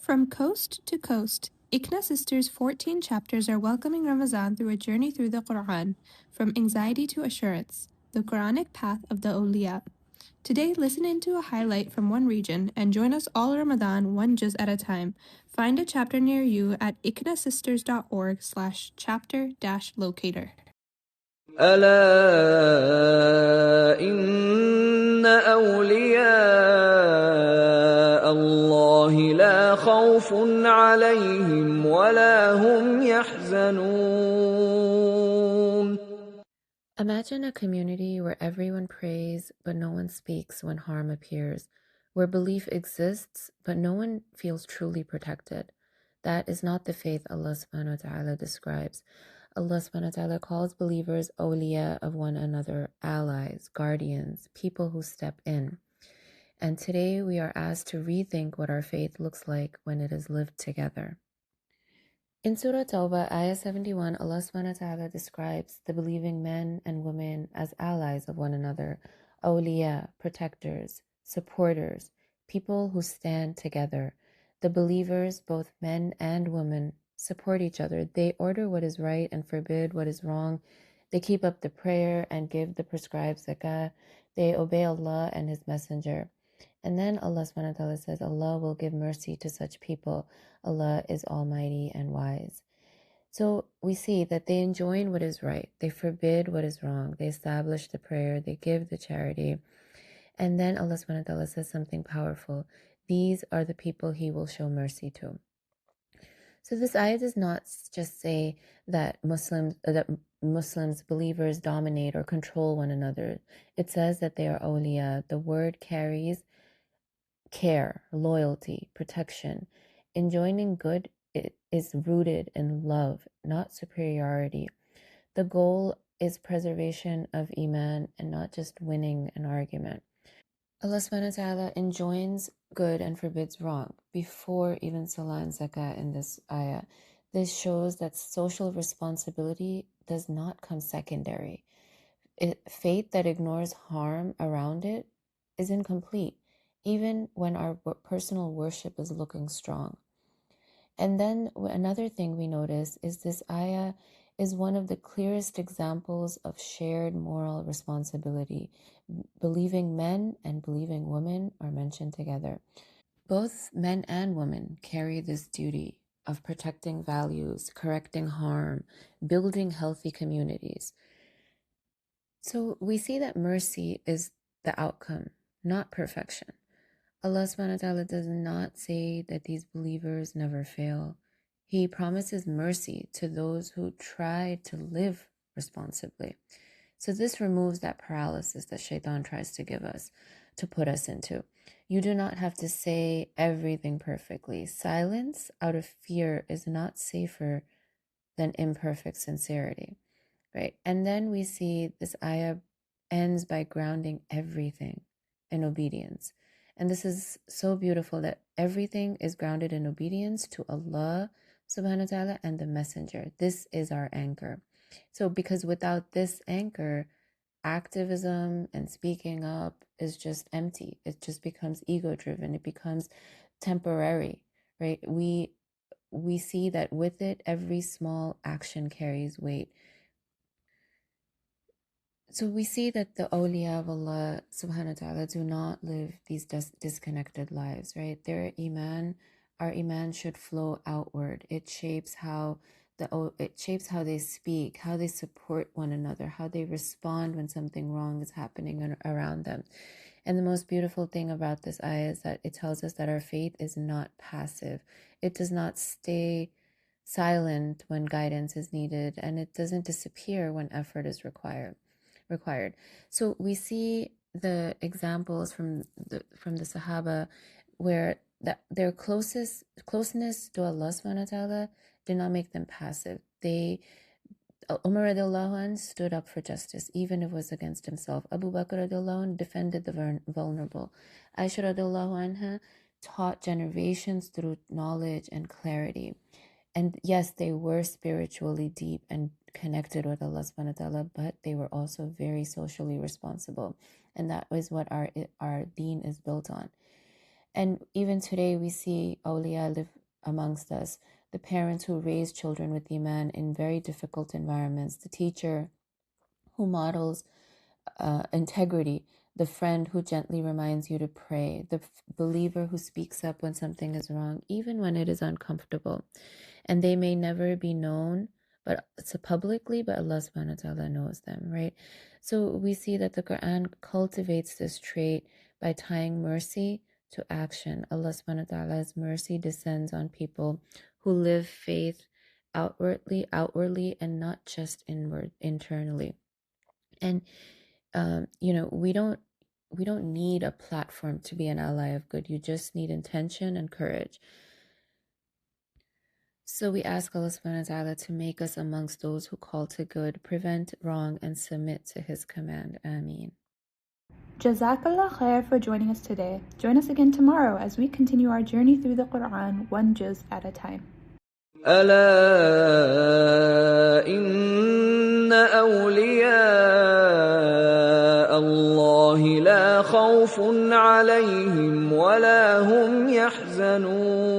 From coast to coast, ICNA Sisters' 14 chapters are welcoming Ramadan through a journey through the Qur'an, from anxiety to assurance, the Quranic path of the Awliya. Today, listen into a highlight from one region and join us all Ramadan one juz at a time. Find a chapter near you at icnasisters.org/chapter-locator. ألا إن أولياء الله لا خوف عليهم ولا هم يحزنون. Imagine a community where everyone prays but no one speaks when harm appears, where belief exists but no one feels truly protected. That is not the faith Allah subhanahu wa ta'ala describes. Allah subhanahu wa ta'ala calls believers awliya of one another, allies, guardians, people who step in. And today we are asked to rethink what our faith looks like when it is lived together. In Surah Tawbah, Ayah 71, Allah subhanahu wa ta'ala describes the believing men and women as allies of one another, awliya, protectors, supporters, people who stand together. The believers, both men and women, support each other. They order what is right and forbid what is wrong. They keep up the prayer and give the prescribed zakah. They obey Allah and His Messenger. And then Allah subhanahu wa ta'ala says, Allah will give mercy to such people. Allah is almighty and wise. So we see that they enjoin what is right. They forbid what is wrong. They establish the prayer. They give the charity. And then Allah subhanahu wa ta'ala says something powerful. These are the people He will show mercy to. So this ayah does not just say that Muslims, believers dominate or control one another. It says that they are awliya. The word carries care, loyalty, protection. Enjoining good is rooted in love, not superiority. The goal is preservation of iman and not just winning an argument. Allah subhanahu wa ta'ala enjoins good and forbids wrong before even salah and zakah in this ayah. This shows that social responsibility does not come secondary. Faith that ignores harm around it is incomplete, even when our personal worship is looking strong. And then another thing we notice is this ayah is one of the clearest examples of shared moral responsibility. Believing men and believing women are mentioned together. Both men and women carry this duty of protecting values, correcting harm, building healthy communities. So we see that mercy is the outcome, not perfection. Allah subhanahu wa ta'ala does not say that these believers never fail. He promises mercy to those who try to live responsibly. So this removes that paralysis that shaitan tries to give us, to put us into. You do not have to say everything perfectly. Silence out of fear is not safer than imperfect sincerity, right? And then we see this ayah ends by grounding everything in obedience. And this is so beautiful that everything is grounded in obedience to Allah subhanahu wa ta'ala and the messenger. This is our anchor. So because without this anchor, activism and speaking up is just empty. It just becomes ego-driven. It becomes temporary, right? We see that with it, every small action carries weight. So we see that the Awliya of Allah subhanahu wa ta'ala do not live these disconnected lives, right? Our iman should flow outward. It shapes how they speak, how they support one another, how they respond when something wrong is happening around them. And the most beautiful thing about this ayah is that it tells us that our faith is not passive. It does not stay silent when guidance is needed, and it doesn't disappear when effort is required. So we see the examples from the Sahaba where their closeness to Allah subhanahu wa ta'ala did not make them passive. Umar radiallahu anh stood up for justice, even if it was against himself. Abu Bakr radiallahu anh defended the vulnerable. Aisha radiallahu anha taught generations through knowledge and clarity. And yes, they were spiritually deep and connected with Allah subhanahu wa ta'ala, but they were also very socially responsible. And that is what our deen is built on. And even today, we see awliya live amongst us, the parents who raise children with iman in very difficult environments, the teacher who models integrity, the friend who gently reminds you to pray, the believer who speaks up when something is wrong, even when it is uncomfortable. And they may never be known but it's publicly, but Allah subhanahu wa ta'ala knows them, right? So we see that the Quran cultivates this trait by tying mercy to action. Allah subhanahu wa ta'ala's mercy descends on people who live faith outwardly, and not just internally. And we don't need a platform to be an ally of good. You just need intention and courage. So we ask Allah subhanahu wa ta'ala to make us amongst those who call to good, prevent wrong, and submit to His command. Ameen. Jazakallah khair for joining us today. Join us again tomorrow as we continue our journey through the Qur'an, one juz at a time. ألا إن أولياء الله لا خوف عليهم ولا هم يحزنون